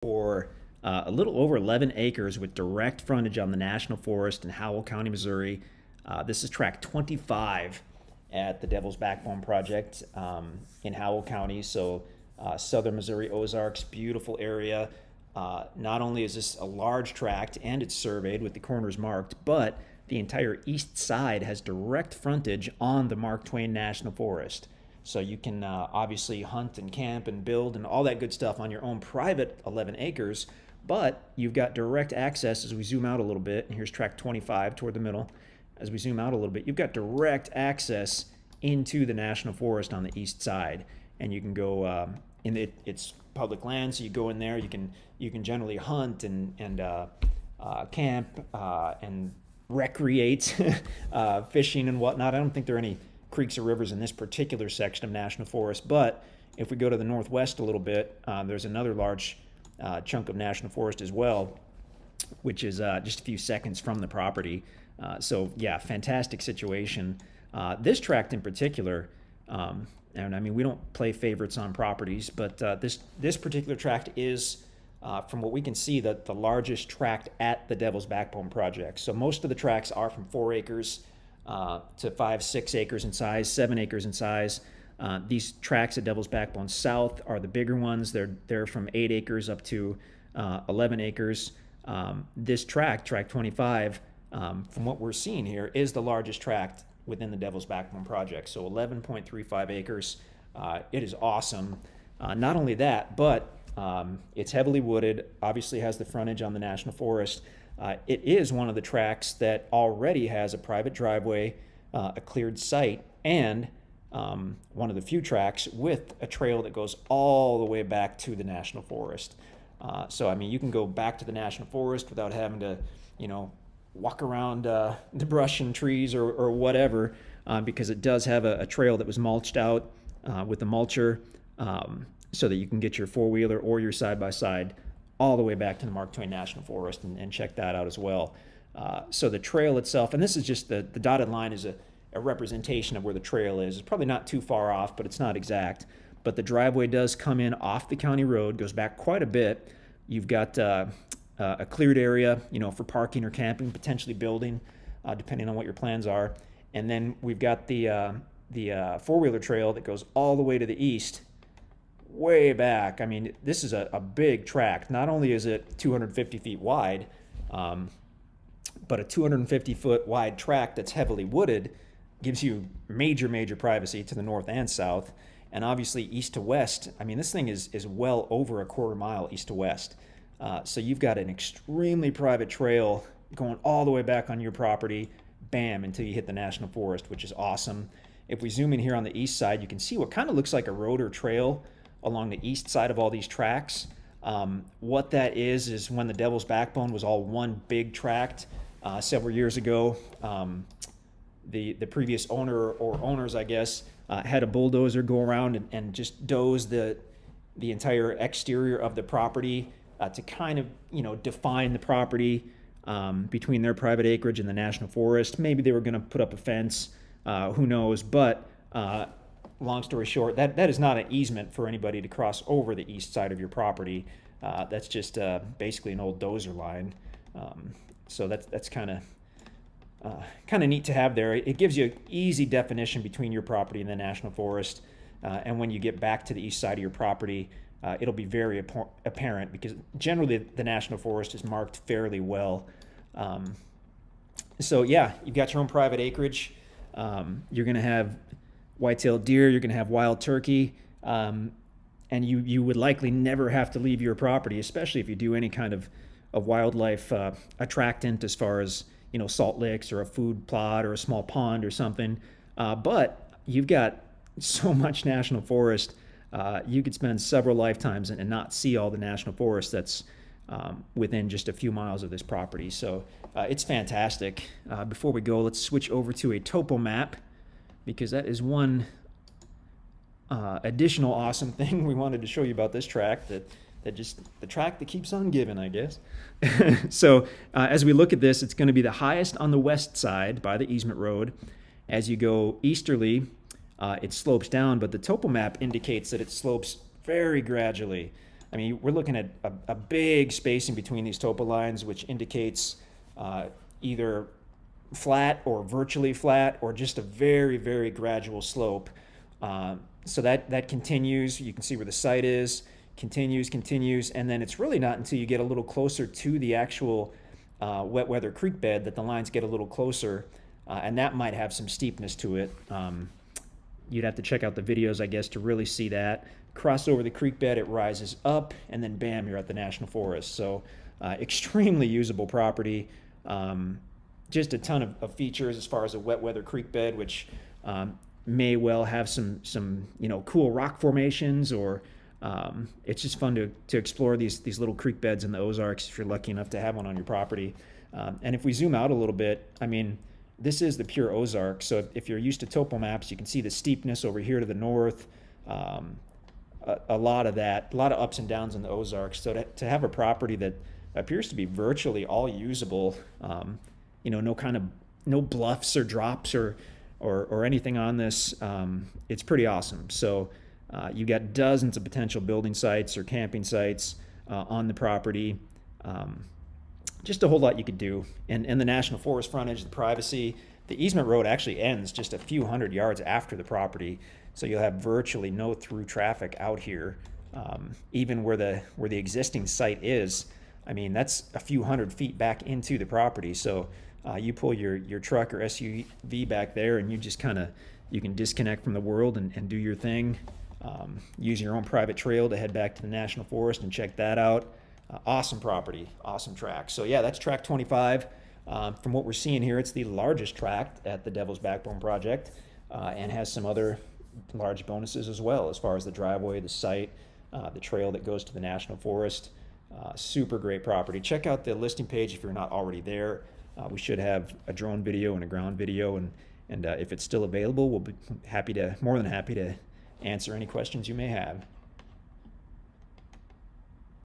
for a little over 11 acres with direct frontage on the National Forest in Howell County, Missouri. This is Tract 25 at the Devil's Backbone Project in Howell County. So southern Missouri Ozarks, beautiful area. Not only is this a large tract and it's surveyed with the corners marked, but the entire east side has direct frontage on the Mark Twain National Forest. So you can obviously hunt and camp and build and all that good stuff on your own private 11 acres, but you've got direct access as we zoom out a little bit. And here's Tract 25 toward the middle. As we zoom out a little bit, you've got direct access into the National Forest on the east side. And you can go, it's public land, so you go in there, you can generally hunt and camp and recreate, fishing and whatnot. I don't think there are any creeks or rivers in this particular section of National Forest, but if we go to the northwest a little bit, there's another large chunk of National Forest as well, which is just a few seconds from the property. So yeah, fantastic situation. This tract in particular, and I mean, we don't play favorites on properties, but this particular tract is, from what we can see, the largest tract at the Devil's Backbone Project. So most of the tracts are from 4 acres to 5, 6 acres in size, 7 acres in size. These tracts at Devil's Backbone South are the bigger ones. They're from 8 acres up to 11 acres. This tract 25, from what we're seeing here, is the largest tract within the Devil's Backbone Project. So 11.35 acres. It is awesome. Not only that, but it's heavily wooded, obviously has the frontage on the National Forest. It is one of the tracts that already has a private driveway, a cleared site, and one of the few tracts with a trail that goes all the way back to the National Forest. So, I mean, you can go back to the National Forest without having to, walk around the brush and trees or whatever, because it does have a trail that was mulched out with a mulcher, so that you can get your four-wheeler or your side-by-side all the way back to the Mark Twain National Forest and check that out as well. So the trail itself, and this is just the dotted line is a representation of where the trail is. It's probably not too far off, but it's not exact. But the driveway does come in off the county road, goes back quite a bit. You've got a cleared area, for parking or camping, potentially building, depending on what your plans are. And then we've got the four-wheeler trail that goes all the way to the east, way back. I mean, this is a big tract. Not only is it 250 feet wide, but a 250-foot wide tract that's heavily wooded gives you major privacy to the north and south. And obviously east to west, I mean, this thing is well over a quarter mile east to west. So you've got an extremely private trail going all the way back on your property, bam, until you hit the National Forest, which is awesome. If we zoom in here on the east side, you can see what kind of looks like a road or trail along the east side of all these tracts. What that is when the Devil's Backbone was all one big tract several years ago. The previous owner or owners, I guess, had a bulldozer go around and just doze the entire exterior of the property to kind of define the property between their private acreage and the National Forest. Maybe they were going to put up a fence, who knows, but long story short, that is not an easement for anybody to cross over the east side of your property. That's just basically an old dozer line. So that's kind of neat to have there. It gives you an easy definition between your property and the National Forest. And when you get back to the east side of your property, it'll be very apparent, because generally the National Forest is marked fairly well. So yeah, you've got your own private acreage. You're going to have white-tailed deer, you're going to have wild turkey, and you would likely never have to leave your property, especially if you do any kind of wildlife attractant, as far as salt licks or a food plot or a small pond or something. But you've got so much National Forest, you could spend several lifetimes and not see all the National Forest that's within just a few miles of this property. So it's fantastic. Before we go, let's switch over to a topo map, because that is one additional awesome thing we wanted to show you about this tract, that just the tract that keeps on giving, I guess. So as we look at this, it's going to be the highest on the west side by the easement road. As you go easterly, it slopes down, but the topo map indicates that it slopes very gradually. I mean, we're looking at a big spacing between these topo lines, which indicates either flat or virtually flat, or just a very, very gradual slope. So that continues. You can see where the site is, continues, and then it's really not until you get a little closer to the actual wet weather creek bed that the lines get a little closer, and that might have some steepness to it. You'd have to check out the videos, I guess, to really see that. Cross over the creek bed, it rises up, and then bam, you're at the National Forest. So extremely usable property. Just a ton of features as far as a wet weather creek bed, which may well have some cool rock formations, or it's just fun to explore these little creek beds in the Ozarks if you're lucky enough to have one on your property. And if we zoom out a little bit, I mean, this is the pure Ozark. So if you're used to topo maps, you can see the steepness over here to the north. A lot of ups and downs in the Ozarks. So to have a property that appears to be virtually all usable, no bluffs or drops or anything on this, it's pretty awesome. So you got dozens of potential building sites or camping sites on the property. Just a whole lot you could do. And the National Forest frontage, the privacy, the easement road actually ends just a few hundred yards after the property. So you'll have virtually no through traffic out here. Even where the existing site is, I mean, that's a few hundred feet back into the property. So you pull your truck or SUV back there, and you can disconnect from the world and do your thing. Use your own private trail to head back to the National Forest and check that out. Awesome property, awesome tract. So yeah, that's Tract 25. From what we're seeing here, it's the largest tract at the Devil's Backbone project, and has some other large bonuses as well, as far as the driveway, the site, the trail that goes to the National Forest. Super great property. Check out the listing page if you're not already there. We should have a drone video and a ground video, and if it's still available, we'll be more than happy to answer any questions you may have.